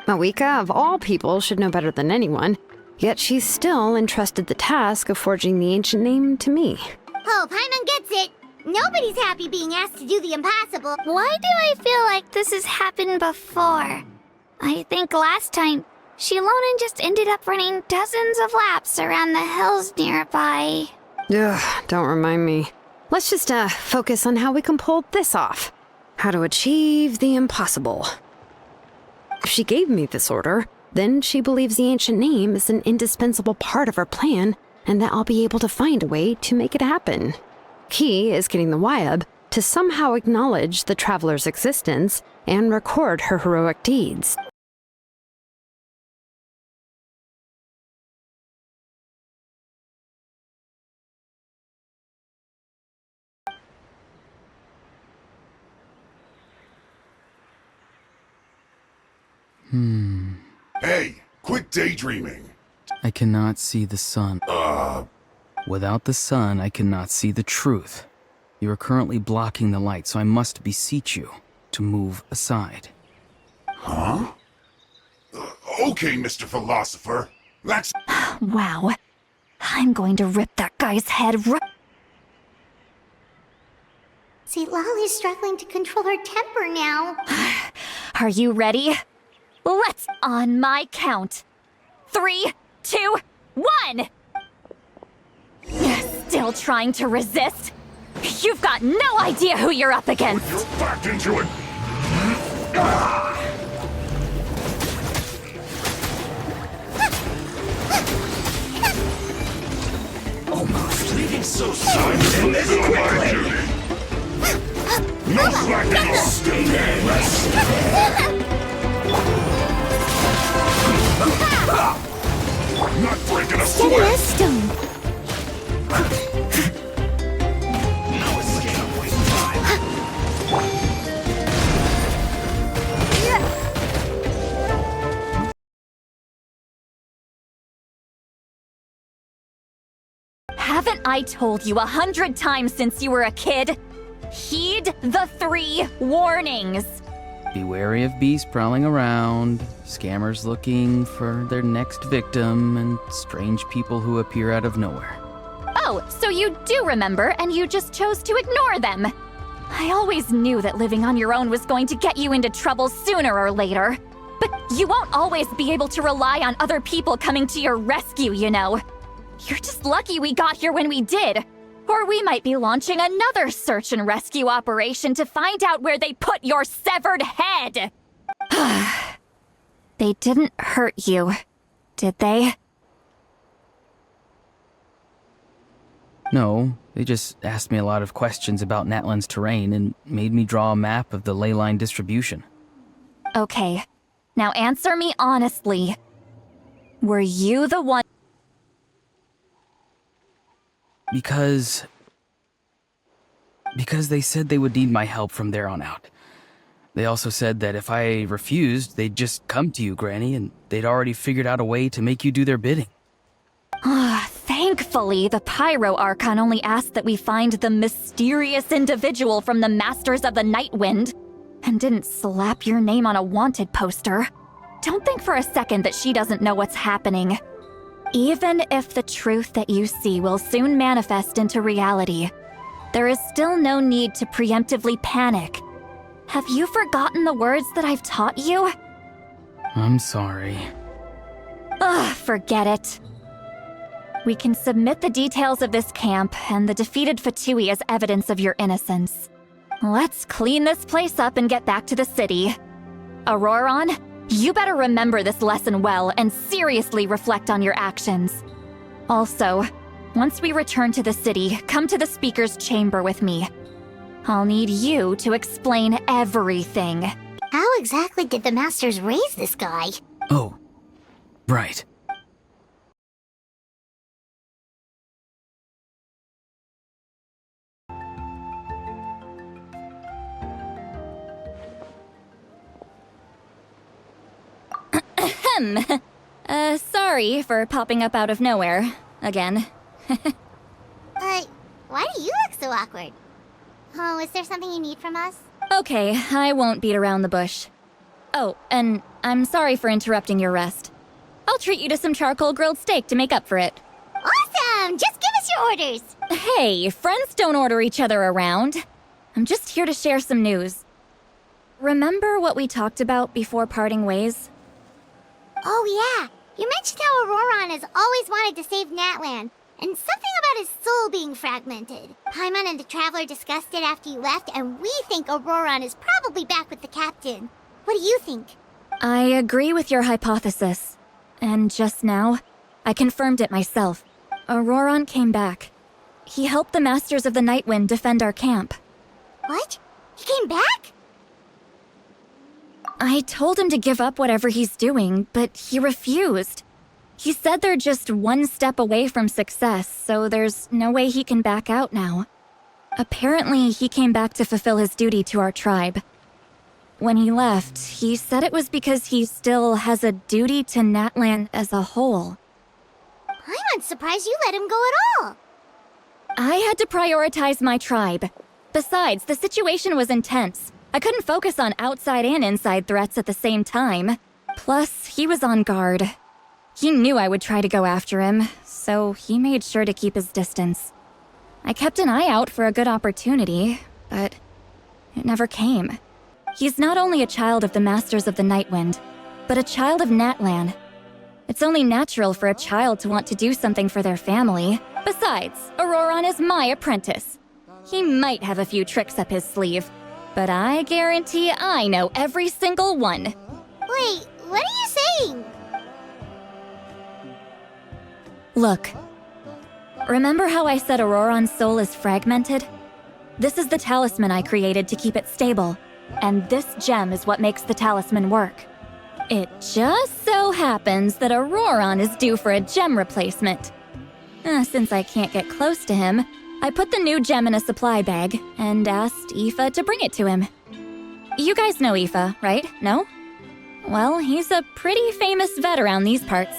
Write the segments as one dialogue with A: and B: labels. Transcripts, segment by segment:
A: Mavuika, of all people, should know better than anyone, yet she's still entrusted the task of forging the ancient name to me.
B: Oh, Paimon gets it! Nobody's happy being asked to do the impossible.
C: Why do I feel like this has happened before? I think last time, Xilonen just ended up running dozens of laps around the hills nearby.
A: Ugh, don't remind me. Let's just, focus on how we can pull this off. How to achieve the impossible. If she gave me this order, then she believes the ancient name is an indispensable part of her plan, and that I'll be able to find a way to make it happen. Key is getting the Wyab to somehow acknowledge the traveler's existence and record her heroic deeds.
D: Hey, quit daydreaming.
E: I cannot see the sun. Without the sun, I cannot see the truth. You are currently blocking the light, so I must beseech you to move aside.
D: Huh? Okay, Mr. Philosopher. That's...
C: Wow. I'm going to rip that guy's head right...
B: Citlali's struggling to control her temper now.
C: Are you ready? Let's on my count. 3, 2, 1! Still trying to resist? You've got no idea who you're up against!
D: You're back into it!
F: Almost leaving so soon in this quickly!
D: No slacking off!
F: Stay there,
D: Not breaking a
B: Steady
D: sweat!
B: as stone.
F: no escape, waste time!
C: Haven't I told you 100 times since you were a kid? Heed the 3 warnings!
E: Be wary of beasts prowling around, scammers looking for their next victim, and strange people who appear out of nowhere.
C: Oh, so you do remember, and you just chose to ignore them. I always knew that living on your own was going to get you into trouble sooner or later. But you won't always be able to rely on other people coming to your rescue, you know. You're just lucky we got here when we did. Or we might be launching another search and rescue operation to find out where they put your severed head! They didn't hurt you, did they?
E: No, they just asked me a lot of questions about Natlan's terrain and made me draw a map of the ley line distribution.
C: Okay, now answer me honestly. Were you the one—
E: Because they said they would need my help from there on out. They also said that if I refused, they'd just come to you, Granny, and they'd already figured out a way to make you do their bidding.
C: Thankfully, the Pyro Archon only asked that we find the mysterious individual from the Masters of the Night Wind, and didn't slap your name on a wanted poster. Don't think for a second that she doesn't know what's happening. Even if the truth that you see will soon manifest into reality, there is still no need to preemptively panic. Have you forgotten the words that I've taught you?
E: I'm sorry.
C: Forget it. We can submit the details of this camp and the defeated Fatui as evidence of your innocence. Let's clean this place up and get back to the city. Ororon, you better remember this lesson well and seriously reflect on your actions. Also, once we return to the city, come to the speaker's chamber with me. I'll need you to explain everything.
B: How exactly did the Masters raise this guy?
E: Oh, right.
C: Sorry for popping up out of nowhere. Again.
B: Why do you look so awkward? Oh, is there something you need from us?
C: Okay, I won't beat around the bush. Oh, and I'm sorry for interrupting your rest. I'll treat you to some charcoal grilled steak to make up for it.
B: Awesome! Just give us your orders.
C: Hey, friends don't order each other around. I'm just here to share some news. Remember what we talked about before parting ways?
B: Oh yeah, you mentioned how Ororon has always wanted to save Natlan, and something about his soul being fragmented. Paimon and the Traveler discussed it after you left, and we think Ororon is probably back with the captain. What do you think?
C: I agree with your hypothesis. And just now, I confirmed it myself. Ororon came back. He helped the Masters of the Nightwind defend our camp.
B: What? He came back?
C: I told him to give up whatever he's doing, but he refused. He said they're just one step away from success, so there's no way he can back out now. Apparently, he came back to fulfill his duty to our tribe. When he left, he said it was because he still has a duty to Natlan as a whole.
B: I'm surprised you let him go at all.
C: I had to prioritize my tribe. Besides, the situation was intense. I couldn't focus on outside and inside threats at the same time. Plus, he was on guard. He knew I would try to go after him, so he made sure to keep his distance. I kept an eye out for a good opportunity, but it never came. He's not only a child of the Masters of the Nightwind, but a child of Natlan. It's only natural for a child to want to do something for their family. Besides, Ororon is my apprentice. He might have a few tricks up his sleeve, but I guarantee I know every single one.
B: Wait, what are you saying?
C: Look. Remember how I said Ororon's soul is fragmented? This is the talisman I created to keep it stable, and this gem is what makes the talisman work. It just so happens that Ororon is due for a gem replacement. Since I can't get close to him, I put the new gem in a supply bag and asked Aoife to bring it to him. You guys know Aoife, right? No? Well, he's a pretty famous vet around these parts.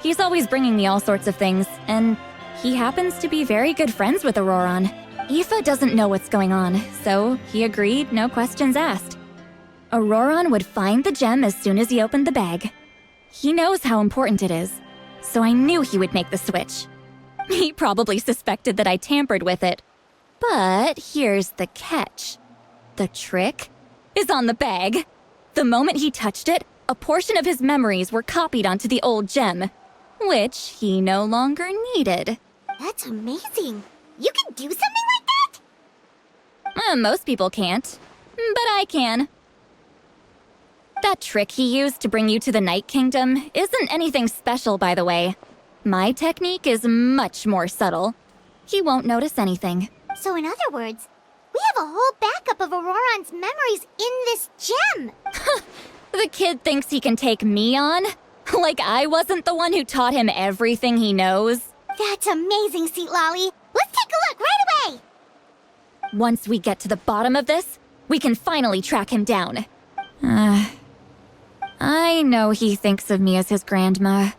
C: He's always bringing me all sorts of things, and he happens to be very good friends with Ororon. Aoife doesn't know what's going on, so he agreed, no questions asked. Ororon would find the gem as soon as he opened the bag. He knows how important it is, so I knew he would make the switch. He probably suspected that I tampered with it. But here's the catch. The trick is on the bag. The moment he touched it, a portion of his memories were copied onto the old gem, which he no longer needed.
B: That's amazing. You can do something like that?
C: Most people can't, but I can. That trick he used to bring you to the Night Kingdom isn't anything special, by the way. My technique is much more subtle. He won't notice anything.
B: So in other words, we have a whole backup of Ororon's memories in this gem.
C: The kid thinks he can take me on? Like I wasn't the one who taught him everything he knows?
B: That's amazing, Citlali. Let's take a look right away.
C: Once we get to the bottom of this, we can finally track him down. I know he thinks of me as his grandma,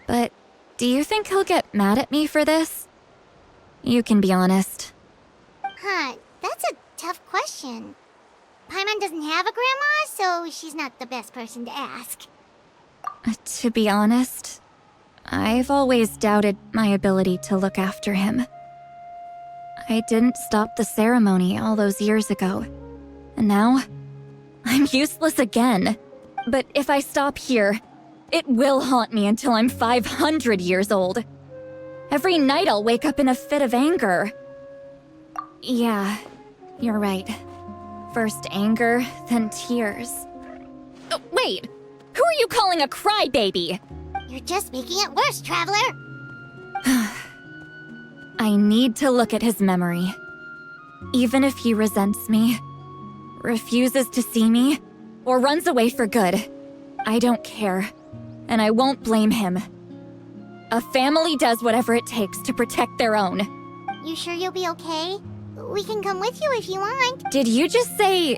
C: but do you think he'll get mad at me for this? You can be honest.
B: That's a tough question. Paimon doesn't have a grandma, so she's not the best person to ask.
C: To be honest, I've always doubted my ability to look after him. I didn't stop the ceremony all those years ago, and now I'm useless again. But if I stop here, it will haunt me until I'm 500 years old. Every night I'll wake up in a fit of anger. Yeah, you're right. First anger, then tears. Oh, wait! Who are you calling a crybaby?
B: You're just making it worse, Traveler.
C: I need to look at his memory. Even if he resents me, refuses to see me, or runs away for good, I don't care, and I won't blame him. A family does whatever it takes to protect their own.
B: You sure you'll be okay? We can come with you if you want.
C: Did you just say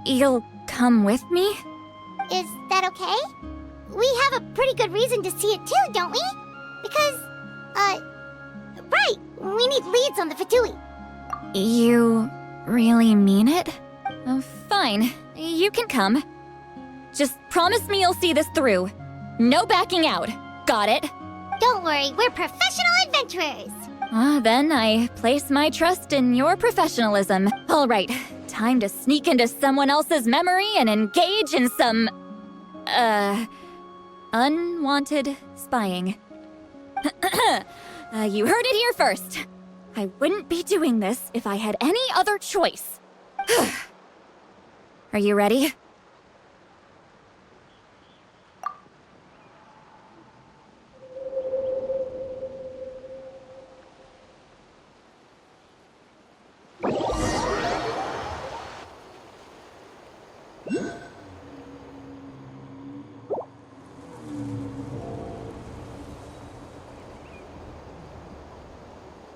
C: you'll come with me?
B: Is that okay? We have a pretty good reason to see it too, don't we? Because, right, we need leads on the Fatui.
C: You really mean it? Oh, fine. You can come. Just promise me you'll see this through. No backing out. Got it?
B: Don't worry, we're professional adventurers.
C: Then I place my trust in your professionalism. All right, time to sneak into someone else's memory and engage in some... unwanted spying. You heard it here first. I wouldn't be doing this if I had any other choice. Are you ready?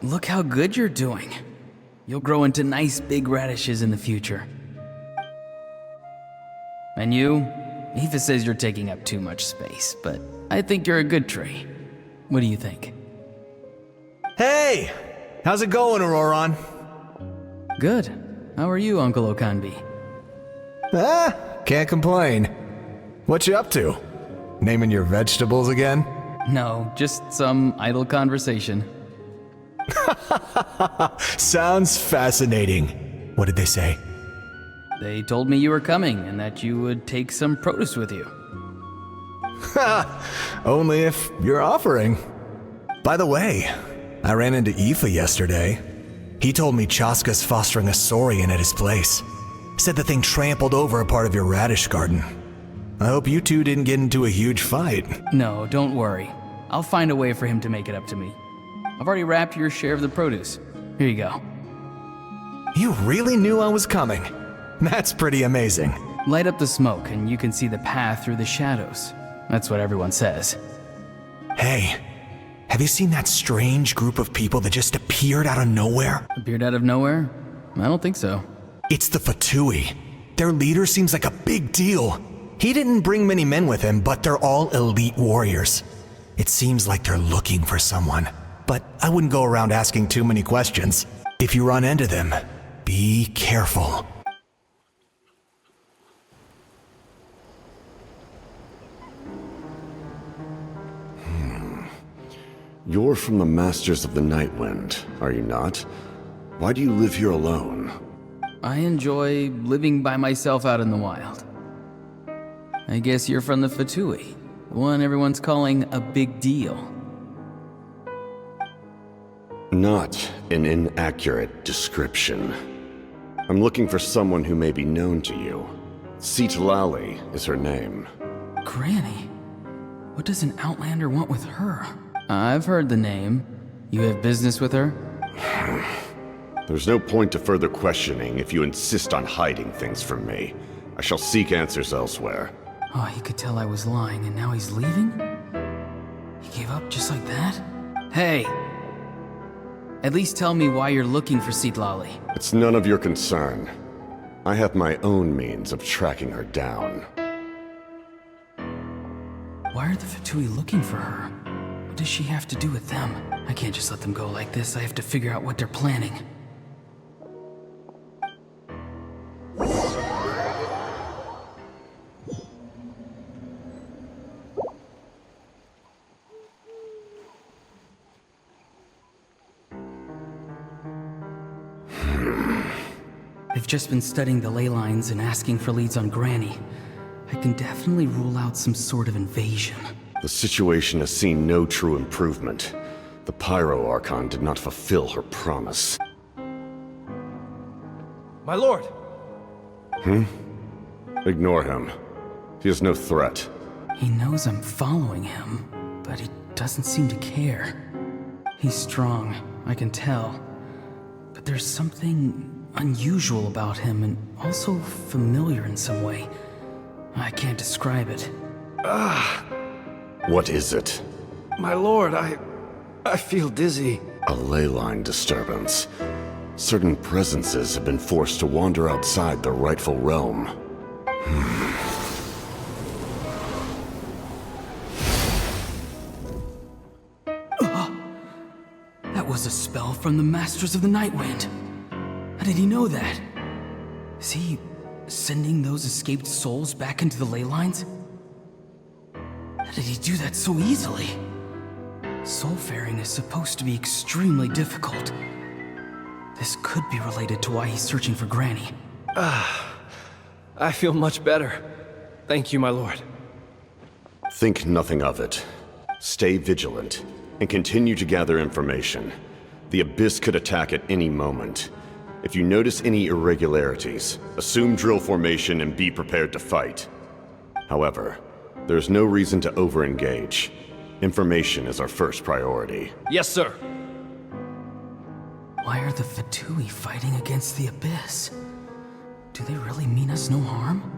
E: Look how good you're doing. You'll grow into nice big radishes in the future. And you? Aoife says you're taking up too much space, but I think you're a good tree. What do you think?
G: Hey! How's it going, Ororon?
E: Good. How are you, Uncle Okanbi?
G: Can't complain. What you up to? Naming your vegetables again?
E: No, just some idle conversation.
G: Sounds fascinating. What did they say?
E: They told me you were coming and that you would take some produce with you.
G: Only if you're offering. By the way, I ran into Aoife yesterday. He told me Chaska's fostering a saurian at his place. Said the thing trampled over a part of your radish garden. I hope you two didn't get into a huge fight.
E: No, don't worry. I'll find a way for him to make it up to me. I've already wrapped your share of the produce. Here you go.
G: You really knew I was coming. That's pretty amazing.
E: Light up the smoke and you can see the path through the shadows. That's what everyone says.
G: Hey, have you seen that strange group of people that just appeared out of nowhere?
E: Appeared out of nowhere? I don't think so.
G: It's the Fatui. Their leader seems like a big deal. He didn't bring many men with him, but they're all elite warriors. It seems like they're looking for someone. But I wouldn't go around asking too many questions. If you run into them, be careful.
H: You're from the Masters of the Nightwind, are you not? Why do you live here alone?
E: I enjoy living by myself out in the wild. I guess you're from the Fatui, the one everyone's calling a big deal.
H: Not an inaccurate description. I'm looking for someone who may be known to you. Citlali is her name.
E: Granny? What does an Outlander want with her? I've heard the name. You have business with her?
H: There's no point to further questioning if you insist on hiding things from me. I shall seek answers elsewhere.
E: Oh, he could tell I was lying and now he's leaving? He gave up just like that? Hey! At least tell me why you're looking for Citlali.
H: It's none of your concern. I have my own means of tracking her down.
E: Why are the Fatui looking for her? What does she have to do with them? I can't just let them go like this. I have to figure out what they're planning. I've just been studying the Ley Lines and asking for leads on Granny. I can definitely rule out some sort of invasion.
H: The situation has seen no true improvement. The Pyro Archon did not fulfill her promise.
F: My lord!
H: Ignore him. He is no threat.
E: He knows I'm following him, but he doesn't seem to care. He's strong, I can tell. But there's something unusual about him and also familiar in some way. I can't describe it.
H: What is it?
F: My lord, I feel dizzy.
H: A ley line disturbance. Certain presences have been forced to wander outside their rightful realm.
E: That was a spell from the Masters of the Nightwind. How did he know that? Is he Sending those escaped souls back into the Ley Lines? How did he do that so easily? Soulfaring is supposed to be extremely difficult. This could be related to why he's searching for Granny.
F: I feel much better. Thank you, my lord.
H: Think nothing of it. Stay vigilant, and continue to gather information. The Abyss could attack at any moment. If you notice any irregularities, assume drill formation and be prepared to fight. However, there's no reason to over-engage. Information is our first priority.
F: Yes, sir.
E: Why are the Fatui fighting against the Abyss? Do they really mean us no harm?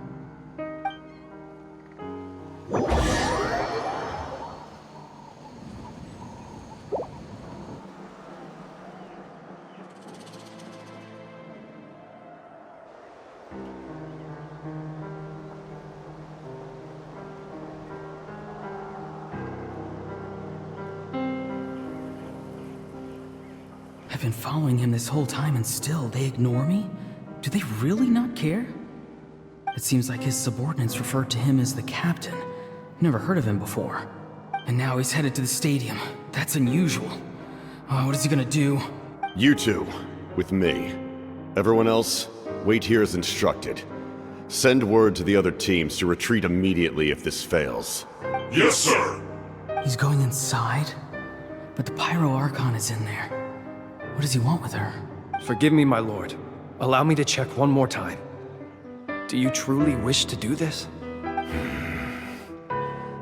E: I've been following him this whole time and still they ignore me? Do they really not care? It seems like his subordinates referred to him as the captain. Never heard of him before. And now he's headed to the stadium. That's unusual. What is he gonna do?
H: You two, with me. Everyone else, wait here as instructed. Send word to the other teams to retreat immediately if this fails.
D: Yes, sir.
E: He's going inside? But the Pyro Archon is in there. What does he want with her?
F: Forgive me, my lord. Allow me to check one more time. Do you truly wish to do this?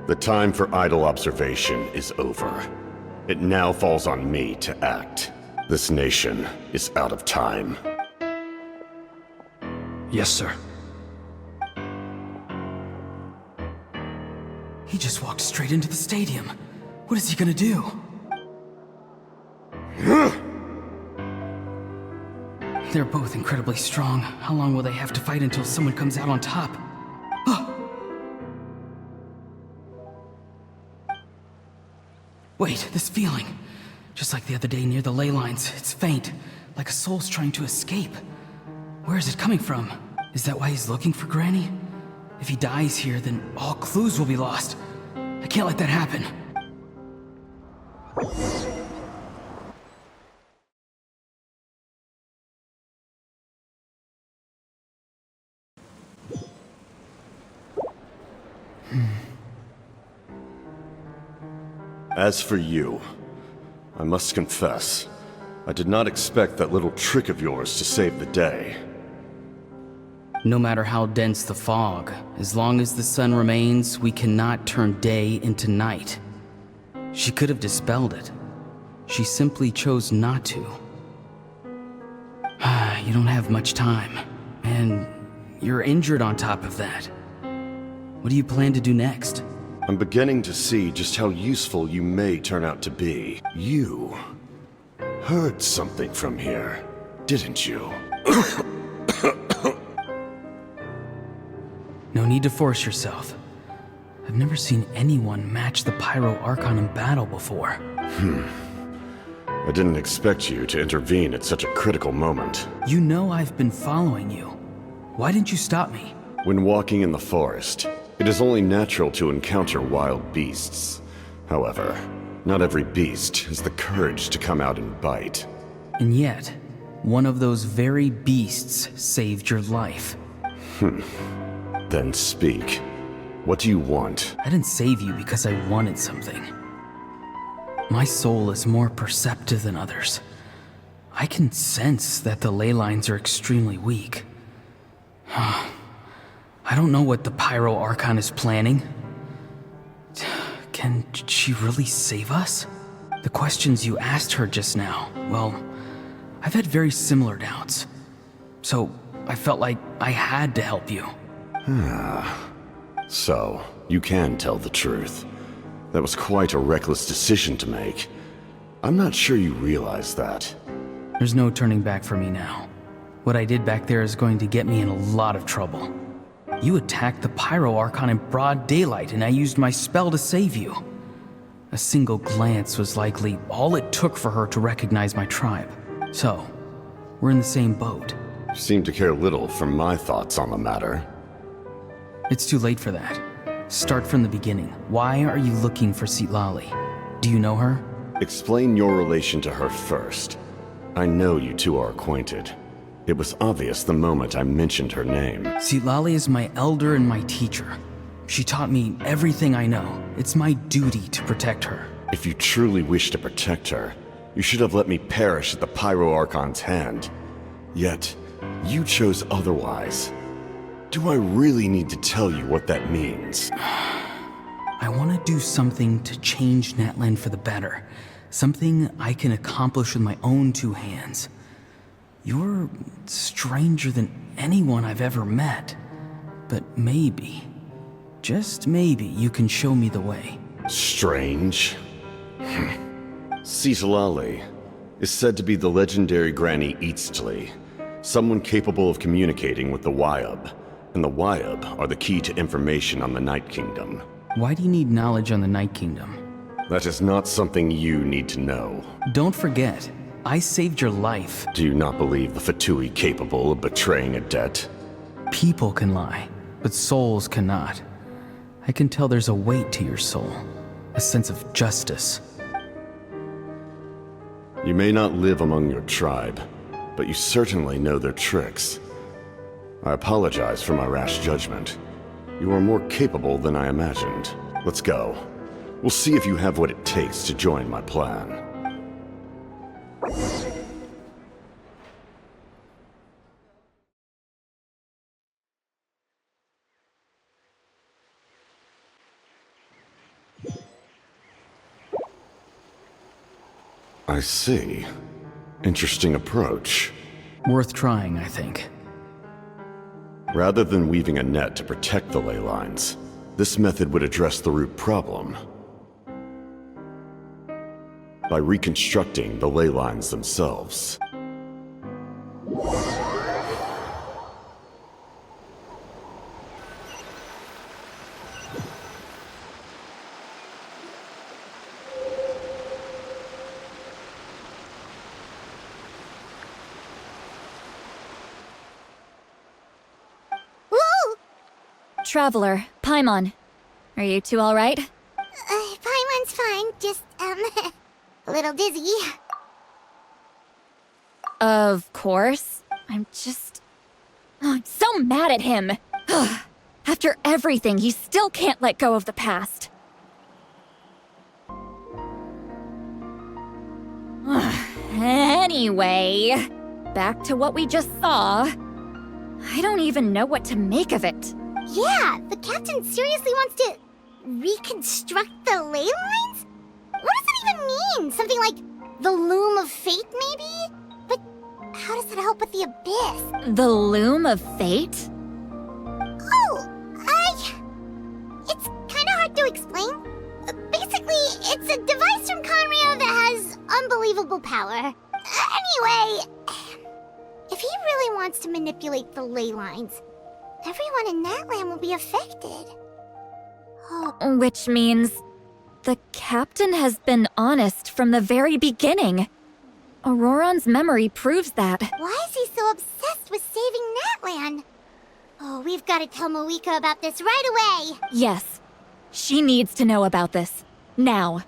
H: The time for idle observation is over. It now falls on me to act. This nation is out of time.
F: Yes, sir.
E: He just walked straight into the stadium. What is he gonna do? They're both incredibly strong. How long will they have to fight until someone comes out on top? Wait, this feeling. Just like the other day near the Ley Lines, it's faint, like a soul's trying to escape. Where is it coming from? Is that why he's looking for Granny? If he dies here, then all clues will be lost. I can't let that happen.
H: As for you, I must confess, I did not expect that little trick of yours to save the day.
E: No matter how dense the fog, as long as the sun remains, we cannot turn day into night. She could have dispelled it. She simply chose not to. You don't have much time, and you're injured on top of that. What do you plan to do next?
H: I'm beginning to see just how useful you may turn out to be. You heard something from here, didn't you?
E: No need to force yourself. I've never seen anyone match the Pyro Archon in battle before.
H: I didn't expect you to intervene at such a critical moment.
E: You know I've been following you. Why didn't you stop me?
H: When walking in the forest, it is only natural to encounter wild beasts. However, not every beast has the courage to come out and bite.
E: And yet, one of those very beasts saved your life.
H: Then speak. What do you want?
E: I didn't save you because I wanted something. My soul is more perceptive than others. I can sense that the Ley Lines are extremely weak. I don't know what the Pyro Archon is planning. Can she really save us? The questions you asked her just now, well, I've had very similar doubts. So, I felt like I had to help you.
H: So, you can tell the truth. That was quite a reckless decision to make. I'm not sure you realize that.
E: There's no turning back for me now. What I did back there is going to get me in a lot of trouble. You attacked the Pyro Archon in broad daylight, and I used my spell to save you. A single glance was likely all it took for her to recognize my tribe. So, we're in the same boat.
H: seem to care little for my thoughts on the matter.
E: It's too late for that. Start from the beginning. Why are you looking for Citlali? Do you know her?
H: Explain your relation to her first. I know you two are acquainted. It was obvious the moment I mentioned her name.
E: Citlali is my elder and my teacher. She taught me everything I know. It's my duty to protect her.
H: If you truly wish to protect her, you should have let me perish at the Pyro Archon's hand. Yet, you chose otherwise. Do I really need to tell you what that means?
E: I want to do something to change Natlan for the better. Something I can accomplish with my own two hands. You're stranger than anyone I've ever met. But maybe, just maybe, you can show me the way.
H: Strange? Citlali is said to be the legendary Granny Citlali, someone capable of communicating with the Wyab, and the Wyab are the key to information on the Night Kingdom.
E: Why do you need knowledge on the Night Kingdom?
H: That is not something you need to know.
E: Don't forget, I saved your life.
H: Do you not believe the Fatui capable of betraying a debt?
E: People can lie, but souls cannot. I can tell there's a weight to your soul, a sense of justice.
H: You may not live among your tribe, but you certainly know their tricks. I apologize for my rash judgment. You are more capable than I imagined. Let's go. We'll see if you have what it takes to join my plan. I see. Interesting approach.
E: Worth trying, I think.
H: Rather than weaving a net to protect the ley lines, this method would address the root problem. By reconstructing the ley lines themselves.
C: Traveler, Paimon. Are you two alright?
B: Paimon's fine, just, a little dizzy.
C: Of course. I'm so mad at him. After everything, he still can't let go of the past. Anyway, back to what we just saw. I don't even know what to make of it.
B: Yeah, the captain seriously wants to reconstruct the ley lines? What does that even mean? Something like the loom of fate, maybe? But how does that help with the abyss?
C: The loom of fate?
B: It's kind of hard to explain. Basically, it's a device from Conrio that has unbelievable power. Anyway, if he really wants to manipulate the ley lines, everyone in Natlan will be affected.
C: Which means the captain has been honest from the very beginning. Ororon's memory proves that.
B: Why is he so obsessed with saving Natlan? Oh, we've got to tell Mavuika about this right away.
C: Yes, she needs to know about this. Now.